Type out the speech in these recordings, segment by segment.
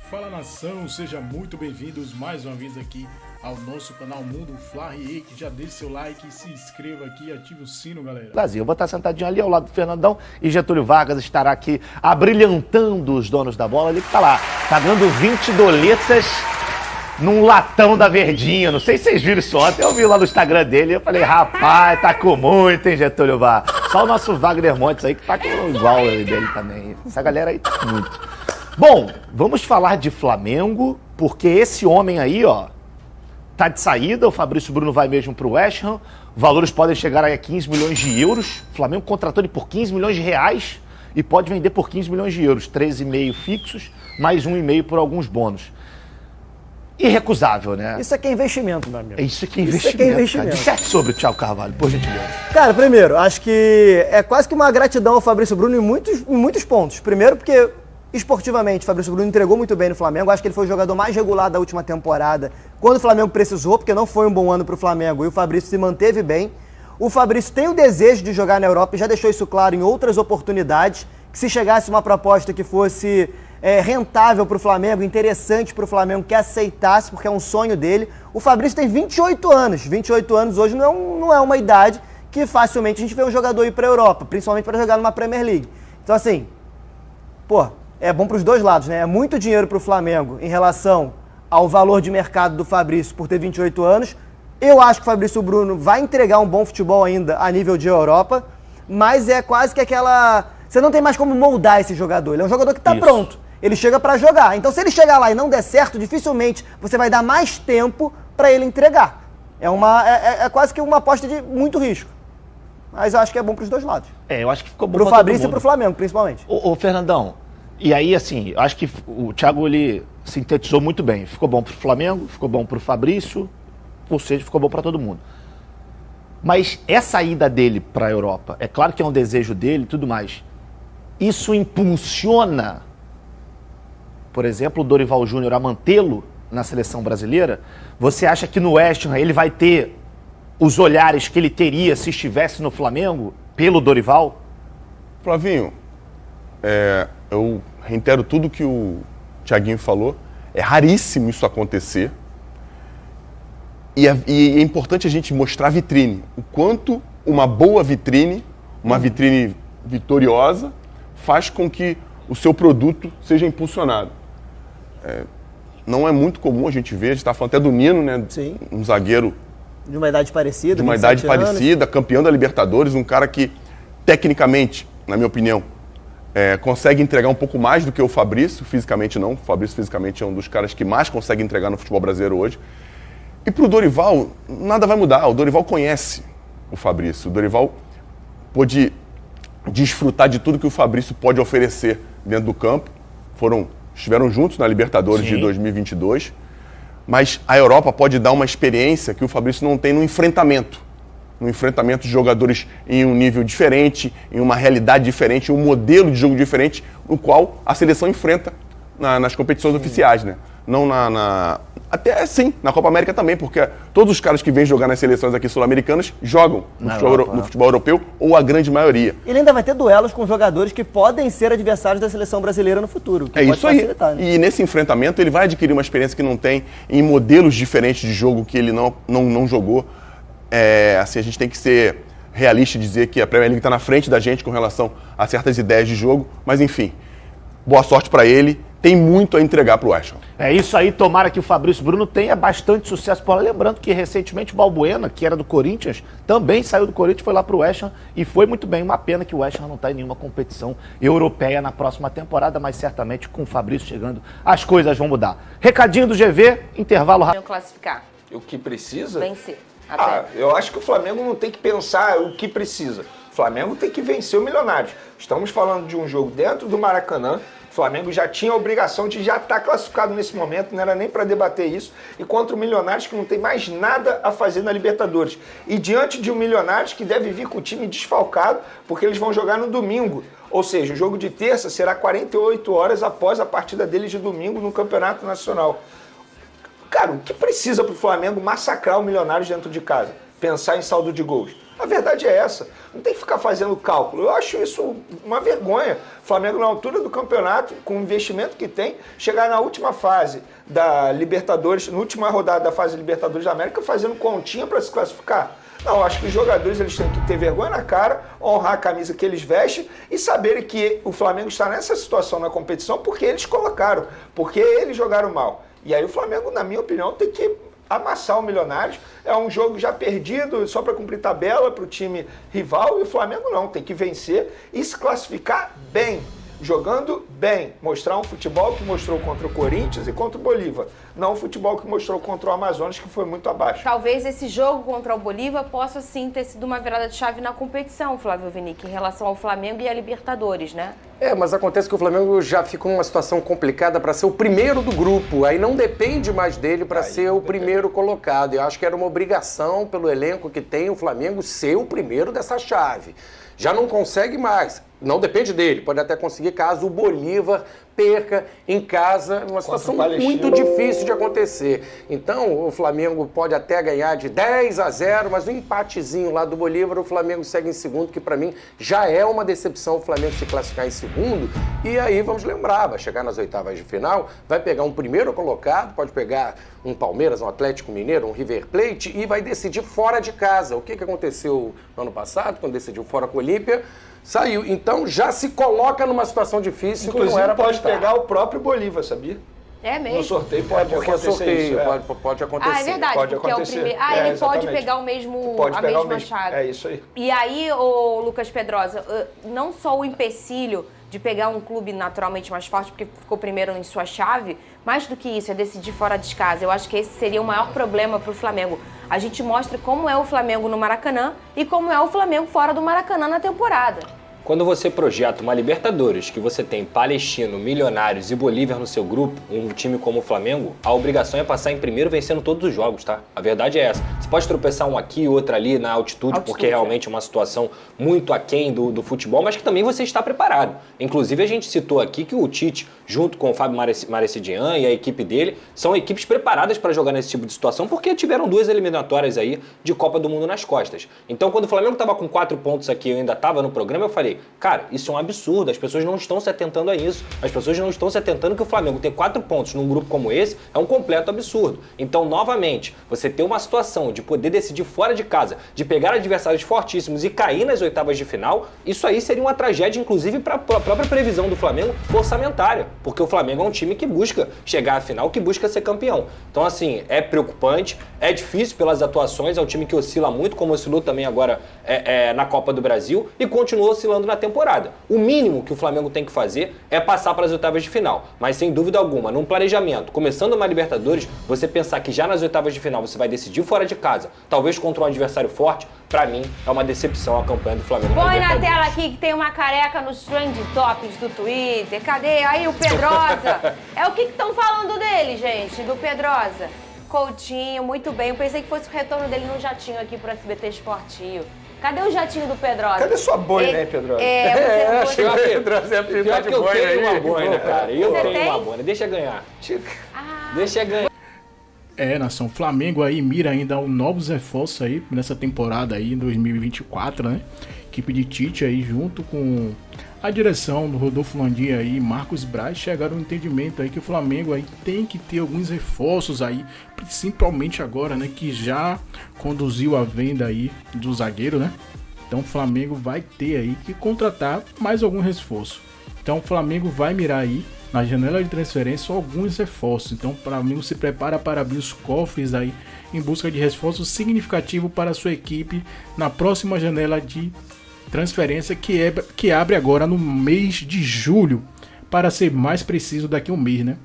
Fala nação, sejam muito bem-vindos mais uma vez aqui ao nosso canal Mundo Fla Rie, que já deixe seu like, se inscreva aqui e ative o sino, galera. Brasil, eu vou estar sentadinho ali ao lado do Fernandão e Getúlio Vargas estará aqui abrilhantando os donos da bola. Ele que tá lá, tá dando 20 doletas num latão da Verdinha. Não sei se vocês viram isso ontem, eu vi lá no Instagram dele, eu falei, rapaz, tá com muito, hein, Getúlio Vargas. Só o nosso Wagner Montes aí que tá com igual dele também. Essa galera aí tá com muito. Bom, vamos falar de Flamengo, porque esse homem aí, ó, tá de saída, o Fabrício Bruno vai mesmo pro West Ham, valores podem chegar aí a 15 milhões de euros, o Flamengo contratou ele por 15 milhões de reais e pode vender por 15 milhões de euros, 13,5 fixos, mais 1,5 por alguns bônus. Irrecusável, né? Isso aqui é investimento, meu amigo. Isso aqui é investimento. Cara. Disserte sobre o Thiago Carvalho, por gentileza. Cara, primeiro, acho que é quase que uma gratidão ao Fabrício Bruno em muitos pontos. Primeiro porque, esportivamente, o Fabrício Bruno entregou muito bem no Flamengo. Acho que ele foi o jogador mais regular da última temporada, quando o Flamengo precisou, porque não foi um bom ano para o Flamengo e o Fabrício se manteve bem. O Fabrício tem o desejo de jogar na Europa e já deixou isso claro em outras oportunidades, que se chegasse uma proposta que fosse rentável para o Flamengo, interessante para o Flamengo, que aceitasse, porque é um sonho dele. O Fabrício tem 28 anos. 28 anos hoje não é uma idade que facilmente a gente vê um jogador ir para a Europa, principalmente para jogar numa Premier League. Então, assim, pô, é bom para os dois lados, né? É muito dinheiro para o Flamengo em relação ao valor de mercado do Fabrício por ter 28 anos. Eu acho que o Fabrício Bruno vai entregar um bom futebol ainda a nível de Europa, mas é quase que aquela... Você não tem mais como moldar esse jogador. Ele é um jogador que está pronto. Ele chega para jogar. Então, se ele chegar lá e não der certo, dificilmente você vai dar mais tempo para ele entregar. É quase que uma aposta de muito risco. Mas eu acho que é bom para os dois lados. Eu acho que ficou bom para o Fabrício e para o Flamengo, principalmente. Ô, Fernandão, e aí, assim, eu acho que o Thiago, ele sintetizou muito bem. Ficou bom para o Flamengo, ficou bom para o Fabrício, ou seja, ficou bom para todo mundo. Mas essa ida dele para a Europa, é claro que é um desejo dele e tudo mais. Isso impulsiona, por exemplo, o Dorival Júnior a mantê-lo na seleção brasileira? Você acha que no West Ham ele vai ter os olhares que ele teria se estivesse no Flamengo pelo Dorival? Flavinho, eu reitero tudo que o Thiaguinho falou. É raríssimo isso acontecer. E é importante a gente mostrar a vitrine. O quanto uma boa vitrine, uma vitrine vitoriosa, faz com que o seu produto seja impulsionado. Não é muito comum a gente ver, a gente está falando até do Nino, né? Sim. Um zagueiro de uma idade parecida. De uma idade parecida, campeão da Libertadores, um cara que, tecnicamente, na minha opinião, consegue entregar um pouco mais do que o Fabrício, fisicamente não. O Fabrício, fisicamente, é um dos caras que mais consegue entregar no futebol brasileiro hoje. E para o Dorival, nada vai mudar. O Dorival conhece o Fabrício. O Dorival pôde desfrutar de tudo que o Fabrício pode oferecer dentro do campo. Estiveram juntos na Libertadores de 2022. Mas a Europa pode dar uma experiência que o Fabrício não tem no enfrentamento. No enfrentamento de jogadores em um nível diferente, em uma realidade diferente, em um modelo de jogo diferente, no qual a seleção enfrenta nas competições oficiais, né? Não até sim, na Copa América também, porque todos os caras que vêm jogar nas seleções aqui sul-americanas jogam no futebol europeu, ou a grande maioria. Ele ainda vai ter duelos com jogadores que podem ser adversários da seleção brasileira no futuro. Que isso aí. Né? E nesse enfrentamento ele vai adquirir uma experiência que não tem em modelos diferentes de jogo que ele não jogou. Assim, a gente tem que ser realista e dizer que a Premier League está na frente da gente com relação a certas ideias de jogo, mas enfim, boa sorte para ele. Tem muito a entregar para o West Ham. É isso aí, tomara que o Fabrício Bruno tenha bastante sucesso. Lembrando que recentemente o Balbuena, que era do Corinthians, também saiu do Corinthians, foi lá para o West Ham e foi muito bem. Uma pena que o West Ham não está em nenhuma competição europeia na próxima temporada, mas certamente com o Fabrício chegando as coisas vão mudar. Recadinho do GV, intervalo rápido. Classificar. O que precisa? Vencer. Até. Eu acho que o Flamengo não tem que pensar o que precisa. O Flamengo tem que vencer o Milionários. Estamos falando de um jogo dentro do Maracanã. O Flamengo já tinha a obrigação de já estar classificado nesse momento, não era nem para debater isso, e contra o Milionários que não tem mais nada a fazer na Libertadores. E diante de um Milionários que deve vir com o time desfalcado, porque eles vão jogar no domingo. Ou seja, o jogo de terça será 48 horas após a partida deles de domingo no Campeonato Nacional. Cara, o que precisa para o Flamengo massacrar o Milionários dentro de casa? Pensar em saldo de gols. A verdade é essa. Não tem que ficar fazendo cálculo. Eu acho isso uma vergonha. O Flamengo, na altura do campeonato, com o investimento que tem, chegar na última fase da Libertadores, na última rodada da fase Libertadores da América, fazendo continha para se classificar. Não, acho que os jogadores eles têm que ter vergonha na cara, honrar a camisa que eles vestem e saberem que o Flamengo está nessa situação na competição porque eles colocaram, porque eles jogaram mal. E aí o Flamengo, na minha opinião, tem que amassar o Milionários. É um jogo já perdido, só para cumprir tabela para o time rival, e o Flamengo não, tem que vencer e se classificar bem, jogando bem, mostrar um futebol que mostrou contra o Corinthians e contra o Bolívar, não o futebol que mostrou contra o Amazonas, que foi muito abaixo. Talvez esse jogo contra o Bolívar possa sim ter sido uma virada de chave na competição, Flávio Vinick, em relação ao Flamengo e a Libertadores, né? Mas acontece que o Flamengo já fica numa situação complicada para ser o primeiro do grupo. Aí não depende mais dele para ser o primeiro colocado. Eu acho que era uma obrigação pelo elenco que tem o Flamengo ser o primeiro dessa chave. Já não consegue mais. Não depende dele. Pode até conseguir caso o Bolívar perca em casa, uma situação muito difícil de acontecer. Então, o Flamengo pode até ganhar de 10-0, mas no empatezinho lá do Bolívar, o Flamengo segue em segundo, que para mim já é uma decepção o Flamengo se classificar em segundo. E aí, vamos lembrar, vai chegar nas oitavas de final, vai pegar um primeiro colocado, pode pegar um Palmeiras, um Atlético Mineiro, um River Plate e vai decidir fora de casa. O que aconteceu no ano passado, quando decidiu fora com o Olímpia? Saiu. Então já se coloca numa situação difícil. Inclusive, que não era pode pegar o próprio Bolívar, sabia? É mesmo? No sorteio pode acontecer sorteio, isso. pode acontecer. É verdade, pode porque acontecer. é o primeiro. Ele pode Exatamente. pegar a mesma chave. É isso aí. E aí, ô Lucas Pedrosa, não só o empecilho de pegar um clube naturalmente mais forte, porque ficou primeiro em sua chave, mais do que isso, é decidir fora de casa. Eu acho que esse seria o maior problema para o Flamengo. A gente mostra como é o Flamengo no Maracanã e como é o Flamengo fora do Maracanã na temporada. Quando você projeta uma Libertadores, que você tem Palestino, Milionários e Bolívar no seu grupo, um time como o Flamengo, a obrigação é passar em primeiro vencendo todos os jogos, tá? A verdade é essa. Você pode tropeçar um aqui, outro ali na altitude, porque realmente é uma situação muito aquém do futebol, mas que também você está preparado. Inclusive, a gente citou aqui que o Tite, junto com o Fábio Marecidian e a equipe dele, são equipes preparadas para jogar nesse tipo de situação, porque tiveram 2 eliminatórias aí de Copa do Mundo nas costas. Então, quando o Flamengo estava com 4 pontos aqui, eu ainda estava no programa, eu falei, cara, isso é um absurdo, as pessoas não estão se atentando a isso. As pessoas não estão se atentando que o Flamengo tem 4 pontos num grupo como esse, é um completo absurdo. Então, novamente, você ter uma situação de poder decidir fora de casa, de pegar adversários fortíssimos e cair nas oitavas de final, isso aí seria uma tragédia, inclusive, para a própria previsão do Flamengo orçamentária, porque o Flamengo é um time que busca chegar à final, que busca ser campeão. Então, assim, é preocupante, é difícil pelas atuações, é um time que oscila muito, como oscilou também agora na Copa do Brasil, e continua oscilando na temporada. O mínimo que o Flamengo tem que fazer é passar para as oitavas de final. Mas, sem dúvida alguma, num planejamento, começando uma Libertadores, você pensar que já nas oitavas de final você vai decidir fora de casa, talvez contra um adversário forte, pra mim, é uma decepção a campanha do Flamengo. Põe na tela aqui que tem uma careca nos trend tops do Twitter. Cadê? Aí o Pedrosa. É o que estão falando dele, gente, do Pedrosa. Coutinho, muito bem. Eu pensei que fosse o retorno dele num jatinho aqui pro SBT Esportivo. Cadê o jatinho do Pedrosa? Cadê sua boina, né, Pedrosa? Acho que o Pedrosa é a Pior que eu tenho uma boina, cara. Eu Você tenho tem? uma boina. Deixa ganhar. Deixa ganhar. Nação, Flamengo aí mira ainda novos reforços aí nessa temporada aí, em 2024, né? Equipe de Tite aí, junto com a direção do Rodolfo Landim aí, Marcos Braz, chegaram ao entendimento aí que o Flamengo aí tem que ter alguns reforços aí, principalmente agora, né? Que já conduziu a venda aí do zagueiro, né? Então o Flamengo vai ter aí que contratar mais algum reforço. Então o Flamengo vai mirar aí na janela de transferência alguns reforços. Então o Flamengo se prepara para abrir os cofres aí em busca de reforço significativo para a sua equipe na próxima janela de transferência que abre agora no mês de julho, para ser mais preciso, daqui a um mês, né?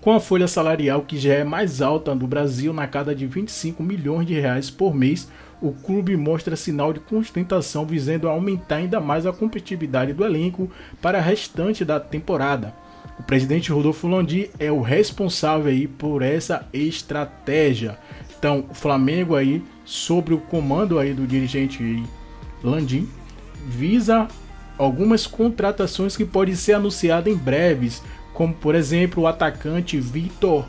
Com a folha salarial que já é mais alta do Brasil, na casa de 25 milhões de reais por mês, o clube mostra sinal de sustentação visando aumentar ainda mais a competitividade do elenco para a restante da temporada. O presidente Rodolfo Landim é o responsável aí por essa estratégia. Então, o Flamengo aí, sobre o comando aí do dirigente Landim, visa algumas contratações que podem ser anunciadas em breves, como por exemplo o atacante Vitor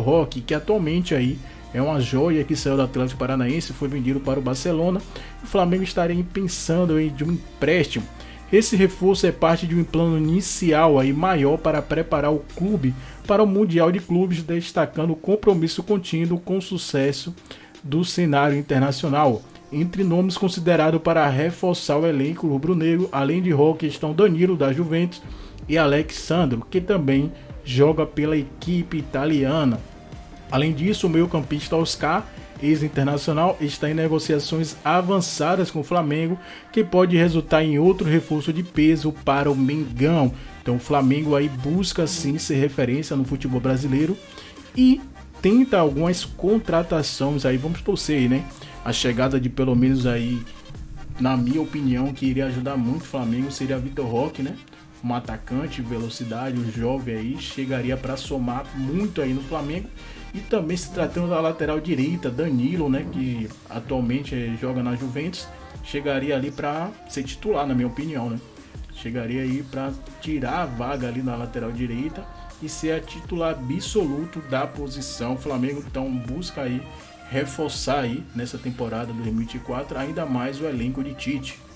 Roque, que atualmente aí é uma joia que saiu do Atlético Paranaense, foi vendido para o Barcelona. O Flamengo estaria pensando em de um empréstimo. Esse reforço é parte de um plano inicial aí maior para preparar o clube para o Mundial de Clubes, destacando o compromisso contínuo com o sucesso do cenário internacional. Entre nomes considerados para reforçar o elenco rubro-negro, além de Roque, estão Danilo da Juventus e Alex Sandro, que também joga pela equipe italiana. Além disso, o meio-campista Oscar, ex-internacional, está em negociações avançadas com o Flamengo, que pode resultar em outro reforço de peso para o Mengão. Então o Flamengo aí busca sim ser referência no futebol brasileiro e tenta algumas contratações aí, vamos torcer aí, né? A chegada de pelo menos aí, na minha opinião, que iria ajudar muito o Flamengo seria Vitor Roque, né? Um atacante, velocidade, um jovem aí, chegaria para somar muito aí no Flamengo. E também se tratando da lateral direita, Danilo, né? Que atualmente joga na Juventus, chegaria ali para ser titular, na minha opinião, né? Chegaria aí para tirar a vaga ali na lateral direita e ser a titular absoluto da posição. O Flamengo então busca aí reforçar aí nessa temporada 2024 ainda mais o elenco de Tite.